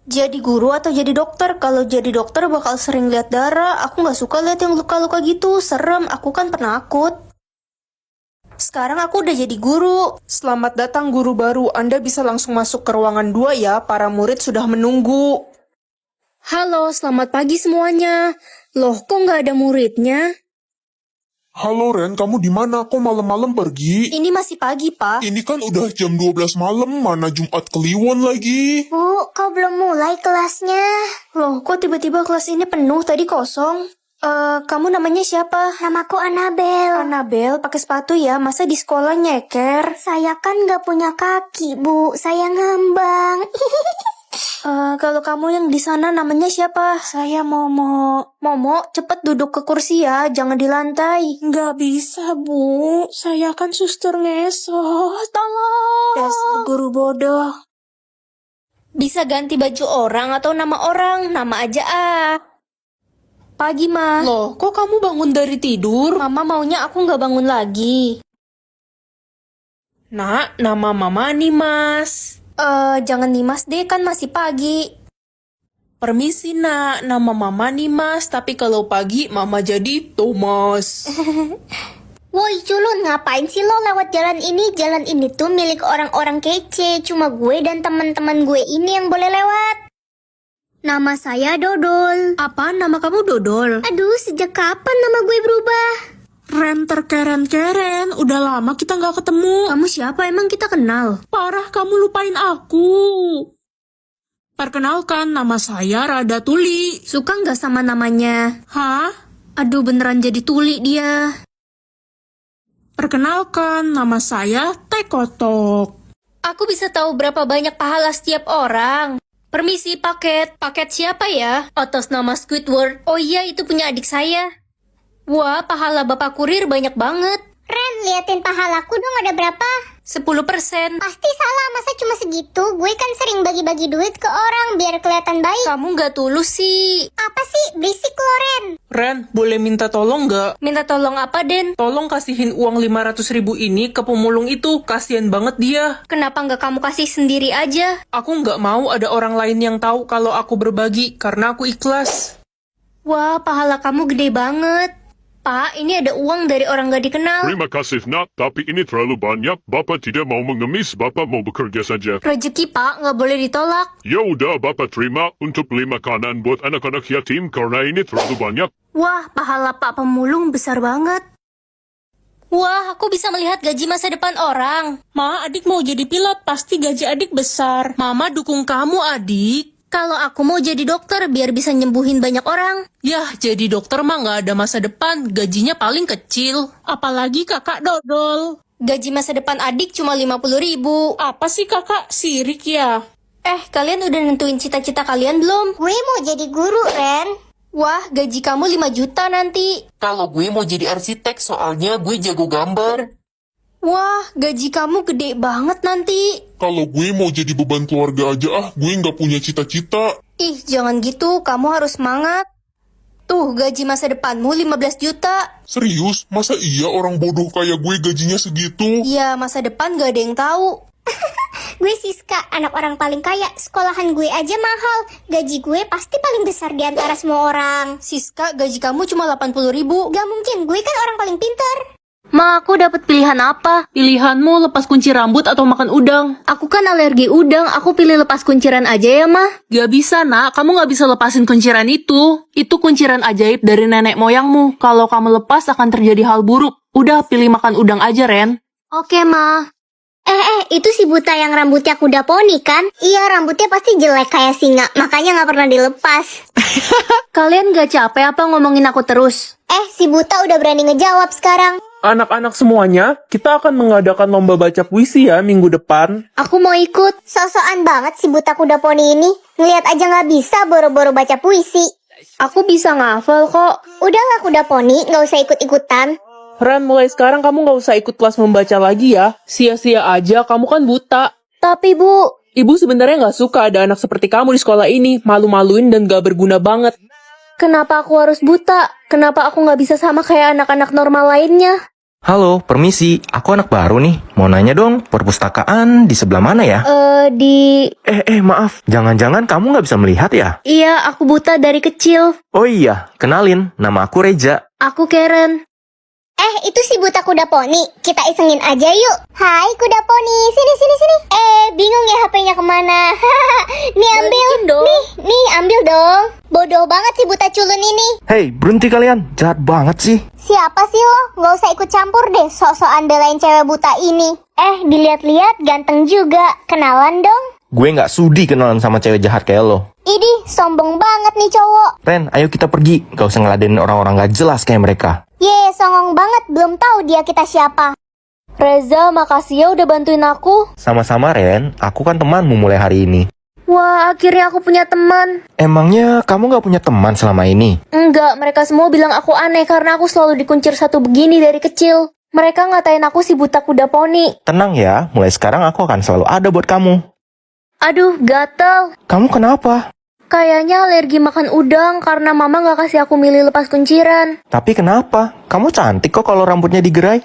Jadi guru atau jadi dokter? Kalau jadi dokter bakal sering lihat darah. Aku nggak suka lihat yang luka-luka gitu. Serem, aku kan penakut. Sekarang aku udah jadi guru. Selamat datang guru baru. Anda bisa langsung masuk ke ruangan 2 ya. Para murid sudah menunggu. Halo, selamat pagi semuanya. Loh, kok nggak ada muridnya? Halo Ren, kamu di mana? Kok malam-malam pergi? Ini masih pagi, Pak. Ini kan udah jam 12 malam, mana Jumat Kliwon lagi? Bu, kau belum mulai kelasnya? Loh, kok tiba-tiba kelas ini penuh? Tadi kosong. Kamu namanya siapa? Namaku Anabel. Anabel, pakai sepatu ya. Masa di sekolah nyeker? Saya kan gak punya kaki, Bu. Saya ngambang. Kalau kamu yang di sana namanya siapa? Saya Momo. Momo, cepet duduk ke kursi ya. Jangan di lantai. Nggak bisa, Bu. Saya kan suster ngesot. Tolong. Dasar guru bodoh. Bisa ganti baju orang atau nama orang? Nama aja ah. Pagi, Ma. Loh, kok kamu bangun dari tidur? Mama maunya aku nggak bangun lagi. Nak, nama Mama nih, Mas. Jangan Nimas deh, kan masih pagi. Permisi, Nak. Nama Mama nih, Mas. Tapi kalau pagi, Mama jadi Thomas. Woi culun, ngapain sih lo lewat jalan ini? Jalan ini tuh milik orang-orang kece. Cuma gue dan teman-teman gue ini yang boleh lewat. Nama saya Dodol. Apa nama kamu Dodol? Aduh, sejak kapan nama gue berubah? Ren terkeren-keren. Udah lama kita nggak ketemu. Kamu siapa? Emang kita kenal? Parah kamu lupain aku. Perkenalkan, nama saya Rada Tuli. Suka nggak sama namanya? Hah? Aduh, beneran jadi tuli dia. Perkenalkan, nama saya Tekotok. Aku bisa tahu berapa banyak pahala setiap orang. Permisi, paket. Paket siapa ya? Atas nama Squidward. Oh iya, itu punya adik saya. Wah, pahala bapak kurir banyak banget. Ren, liatin pahalaku dong, ada berapa? 10%. Pasti salah, masa cuma segitu? Gue kan sering bagi-bagi duit ke orang biar kelihatan baik. Kamu nggak tulus sih. Apa sih? Berisik lo, Ren. Ren, boleh minta tolong nggak? Minta tolong apa, Den? Tolong kasihin uang 500.000 ini ke pemulung itu. Kasian banget dia. Kenapa nggak kamu kasih sendiri aja? Aku nggak mau ada orang lain yang tahu kalau aku berbagi karena aku ikhlas. Wah, pahala kamu gede banget. Pak, ini ada uang dari orang gak dikenal. Terima kasih nak, tapi ini terlalu banyak. Bapak tidak mau mengemis, Bapak mau bekerja saja. Rezeki, Pak, nggak boleh ditolak. Ya udah, Bapak terima untuk beli makanan buat anak-anak yatim karena ini terlalu banyak. Wah, pahala Pak pemulung besar banget. Wah, aku bisa melihat gaji masa depan orang. Ma, adik mau jadi pilot, pasti gaji adik besar. Mama dukung kamu, adik. Kalau aku mau jadi dokter biar bisa nyembuhin banyak orang. Yah, jadi dokter mah nggak ada masa depan, gajinya paling kecil. Apalagi kakak Dodol. Gaji masa depan adik cuma 50.000. Apa sih kakak, sirik ya? Kalian udah nentuin cita-cita kalian belum? Gue mau jadi guru, Ren. Wah, gaji kamu 5 juta nanti. Kalau gue mau jadi arsitek, soalnya gue jago gambar. Wah, gaji kamu gede banget nanti. Kalau gue mau jadi beban keluarga aja gue nggak punya cita-cita. Ih, jangan gitu, kamu harus semangat. Tuh, gaji masa depanmu 15 juta. Serius? Masa iya orang bodoh kayak gue gajinya segitu? Ya, masa depan gak ada yang tahu. Gue Siska, anak orang paling kaya. Sekolahan gue aja mahal. Gaji gue pasti paling besar di antara semua orang. Siska, gaji kamu cuma 80.000. Gak mungkin, gue kan orang paling pintar. Ma, aku dapat pilihan apa? Pilihanmu lepas kunci rambut atau makan udang? Aku kan alergi udang, aku pilih lepas kunciran aja ya, Ma. Gak bisa, nak. Kamu gak bisa lepasin kunciran itu. Itu kunciran ajaib dari nenek moyangmu. Kalau kamu lepas akan terjadi hal buruk. Udah, pilih makan udang aja, Ren. Oke, Ma. Itu si buta yang rambutnya kuda poni kan? Iya, rambutnya pasti jelek kayak singa, makanya gak pernah dilepas. Kalian gak capek apa ngomongin aku terus? Si buta udah berani ngejawab sekarang. Anak-anak semuanya, kita akan mengadakan lomba baca puisi ya minggu depan. Aku mau ikut. Sosokan banget si buta kuda poni ini. Ngeliat aja gak bisa boro-boro baca puisi. Aku bisa ngafal kok. Udahlah kuda poni, gak usah ikut-ikutan. Ren, mulai sekarang kamu gak usah ikut kelas membaca lagi ya. Sia-sia aja, kamu kan buta. Tapi, Bu, Ibu sebenarnya gak suka ada anak seperti kamu di sekolah ini. Malu-maluin dan gak berguna banget. kenapa aku harus buta? Kenapa aku gak bisa sama kayak anak-anak normal lainnya? Halo, permisi. Aku anak baru nih. Mau nanya dong, perpustakaan di sebelah mana ya? Maaf. Jangan-jangan kamu nggak bisa melihat ya? Iya, aku buta dari kecil. Oh iya, kenalin. Nama aku Reja. Aku Karen. Itu si buta kuda poni. Kita isengin aja yuk. Hai kuda poni, sini sini sini. Bingung ya HP-nya kemana? Nih ambil. Balikin dong. Nih ambil dong. Bodoh banget si buta culun ini. Hei, berhenti kalian. Jahat banget sih. Siapa sih lo? Nggak usah ikut campur deh sok-sokan belain cewek buta ini. Dilihat-lihat ganteng juga. Kenalan dong. Gue nggak sudi kenalan sama cewek jahat kayak lo. Idih, sombong banget nih cowok. Ren, ayo kita pergi. Gak usah ngeladenin orang-orang gak jelas kayak mereka. Songong banget. Belum tahu dia kita siapa. Reza, makasih ya udah bantuin aku. Sama-sama, Ren. Aku kan temanmu mulai hari ini. Wah, akhirnya aku punya teman. Emangnya kamu gak punya teman selama ini? Enggak, mereka semua bilang aku aneh karena aku selalu dikuncir satu begini dari kecil. Mereka ngatain aku si buta kuda poni. Tenang ya, mulai sekarang aku akan selalu ada buat kamu. Aduh, gatel. Kamu kenapa? Kayaknya alergi makan udang karena mama gak kasih aku milih lepas kunciran. Tapi kenapa? Kamu cantik kok kalau rambutnya digerai.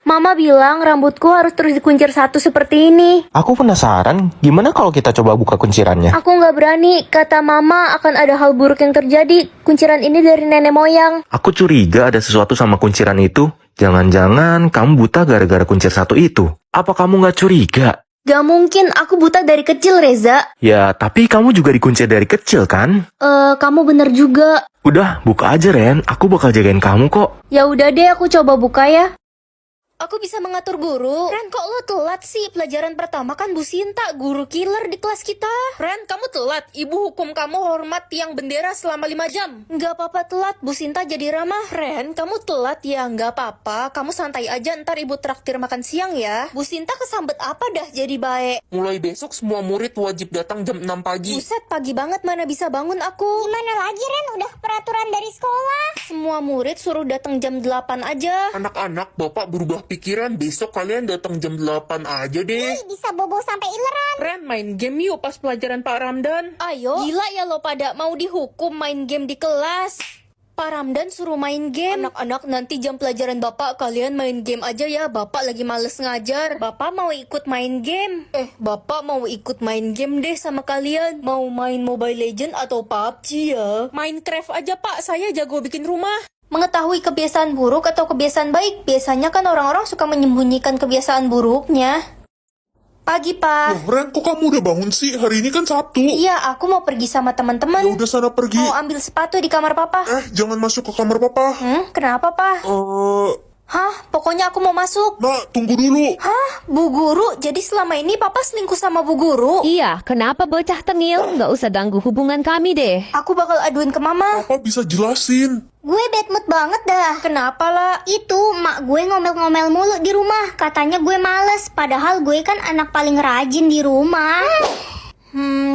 Mama bilang rambutku harus terus dikuncir satu seperti ini. Aku penasaran, gimana kalau kita coba buka kuncirannya? Aku gak berani, kata mama akan ada hal buruk yang terjadi. Kunciran ini dari nenek moyang. Aku curiga ada sesuatu sama kunciran itu. Jangan-jangan kamu buta gara-gara kuncir satu itu. Apa kamu gak curiga? Gak mungkin, aku buta dari kecil, Reza. Ya, tapi kamu juga dikuncir dari kecil kan? Kamu bener juga. Udah, buka aja Ren. Aku bakal jagain kamu kok. Ya udah deh, aku coba buka ya. Aku bisa mengatur guru. Ren, kok lo telat sih? Pelajaran pertama kan Bu Sinta, guru killer di kelas kita. Ren, kamu telat. Ibu hukum kamu hormat tiang bendera selama 5 jam. Nggak apa-apa telat, Bu Sinta jadi ramah. Ren, kamu telat ya, nggak apa-apa. Kamu santai aja, ntar ibu traktir makan siang ya. Bu Sinta kesambet apa dah jadi baik? Mulai besok semua murid wajib datang jam 6 pagi. Buset, pagi banget mana bisa bangun aku. Gimana lagi Ren? Udah peraturan dari sekolah. Semua murid suruh datang jam 8 aja. Anak-anak, bapak berubah pikiran. Besok kalian datang jam 8 aja deh. Bisa bobo sampai ileran. Ren, main game yuk pas pelajaran Pak Ramdan. Ayo, gila ya lo pada mau dihukum main game di kelas. Pak Ramdan suruh main game. Anak-anak, nanti jam pelajaran Bapak kalian main game aja ya. Bapak lagi males ngajar. Bapak mau ikut main game. Bapak mau ikut main game deh sama kalian. Mau main Mobile Legend atau PUBG ya? Minecraft aja Pak, saya jago bikin rumah. Mengetahui kebiasaan buruk atau kebiasaan baik, biasanya kan orang-orang suka menyembunyikan kebiasaan buruknya. Pagi, Pak. Ren, kok kamu udah bangun sih? Hari ini kan Sabtu. Iya, aku mau pergi sama Ya teman-teman. udah sana pergi. Mau ambil sepatu di kamar Papa. Jangan masuk ke kamar papa. Kenapa, Pak? Hah? Pokoknya aku mau masuk. Nak, tunggu dulu. Hah? Bu Guru? Jadi selama ini Papa selingkuh sama Bu Guru? Iya, kenapa bocah tengil? Nggak usah ganggu hubungan kami deh. Aku bakal aduin ke Mama. Papa bisa jelasin. Gue bad mood banget dah. Kenapa lah? Itu mak gue ngomel-ngomel mulu di rumah. Katanya gue males. Padahal gue kan anak paling rajin di rumah.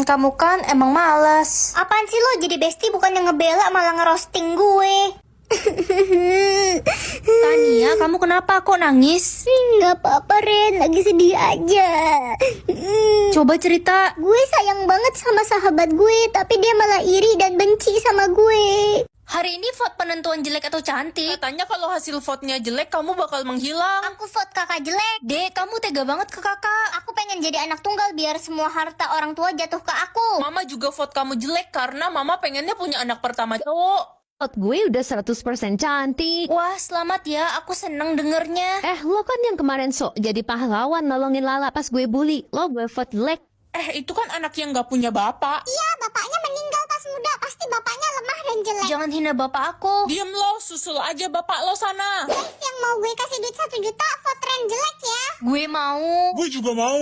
Kamu kan emang malas. Apaan sih lo jadi bestie bukannya ngebela malah ngerosting gue. Tania, kamu kenapa kok nangis? Nggak apa-apa Ren, lagi sedih aja. Coba cerita. Gue sayang banget sama sahabat gue, tapi dia malah iri dan benci sama gue. Hari ini vote penentuan jelek atau cantik? Katanya kalau hasil vote-nya jelek, kamu bakal menghilang. Aku vote kakak jelek. Dek, kamu tega banget ke kakak. Aku pengen jadi anak tunggal biar semua harta orang tua jatuh ke aku. Mama juga vote kamu jelek karena mama pengennya punya anak pertama cowok. Vote gue udah 100% cantik. Wah, selamat ya. Aku seneng dengernya. Lo kan yang kemarin sok jadi pahlawan nolongin Lala pas gue bully. Lo gue vote jelek. Itu kan anak yang gak punya bapak. Iya, bapaknya meninggal pas muda. Pasti bapaknya lemah dan jelek. Jangan hina bapak aku. Diem lo, susul aja bapak lo sana. Guys, yang mau gue kasih duit 1 juta, vote Ren jelek ya. Gue mau. Gue juga mau.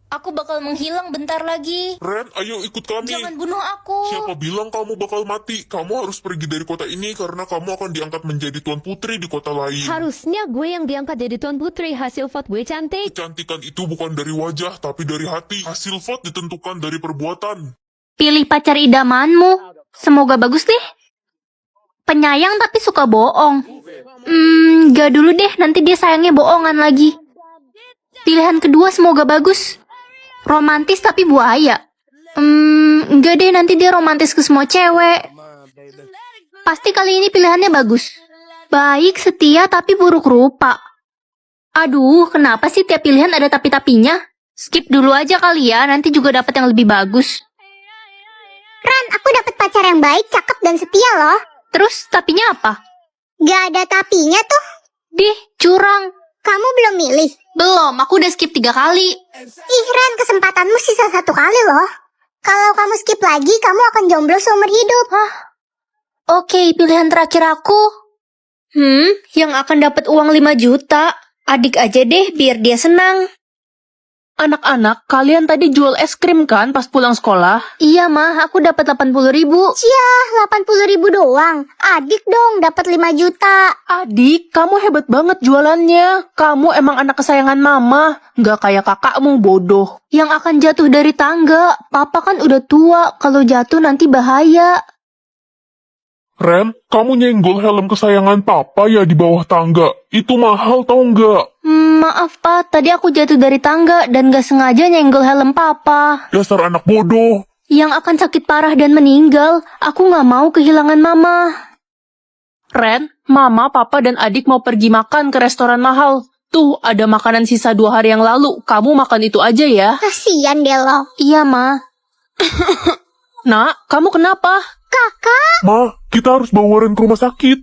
Aku bakal menghilang bentar lagi. Ren, ayo ikut kami. Jangan bunuh aku. Siapa bilang kamu bakal mati? Kamu harus pergi dari kota ini karena kamu akan diangkat menjadi tuan putri di kota lain. Harusnya gue yang diangkat jadi tuan putri. Hasil vote gue cantik. Kecantikan itu bukan dari wajah, tapi dari hati. Hasil vote ditentukan dari perbuatan. Pilih pacar idamanmu. Semoga bagus deh. Penyayang tapi suka bohong. Gak dulu deh, nanti dia sayangnya bohongan lagi. Pilihan kedua semoga bagus. Romantis tapi buaya. Enggak deh, nanti dia romantis ke semua cewek. Pasti kali ini pilihannya bagus. Baik, setia, tapi buruk rupa. Aduh, kenapa sih tiap pilihan ada tapi-tapinya? Skip dulu aja kali ya, nanti juga dapat yang lebih bagus. Ran, aku dapat pacar yang baik, cakep, dan setia loh. Terus, tapinya apa? Gak ada tapinya tuh. Dih, curang. Kamu belum milih? Belum, aku udah skip 3 kali. Ih, Ran, kesempatanmu sisa 1 kali loh. Kalau kamu skip lagi, kamu akan jomblo seumur hidup. Oke, pilihan terakhir aku. Yang akan dapat uang 5 juta. Adik aja deh, biar dia senang. Anak-anak, kalian tadi jual es krim kan pas pulang sekolah? Iya, mah, aku dapat 80.000. Cia, 80.000 doang. Adik dong, dapat 5 juta. Adik, kamu hebat banget jualannya. Kamu emang anak kesayangan mama. Nggak kayak kakakmu, bodoh. Yang akan jatuh dari tangga. Papa kan udah tua, kalau jatuh nanti bahaya. Ren, kamu nyenggol helm kesayangan papa ya di bawah tangga. Itu mahal tau nggak? Maaf, Pak. Tadi aku jatuh dari tangga dan gak sengaja nyenggol helm Papa. Dasar anak bodoh. Yang akan sakit parah dan meninggal. Aku gak mau kehilangan Mama. Ren, mama, papa, dan adik mau pergi makan ke restoran mahal. Tuh, ada makanan sisa 2 hari yang lalu. Kamu makan itu aja ya. Kasian deh lo. Iya, Ma. Nak, kamu kenapa? Kakak, Ma, kita harus bawa Ren ke rumah sakit.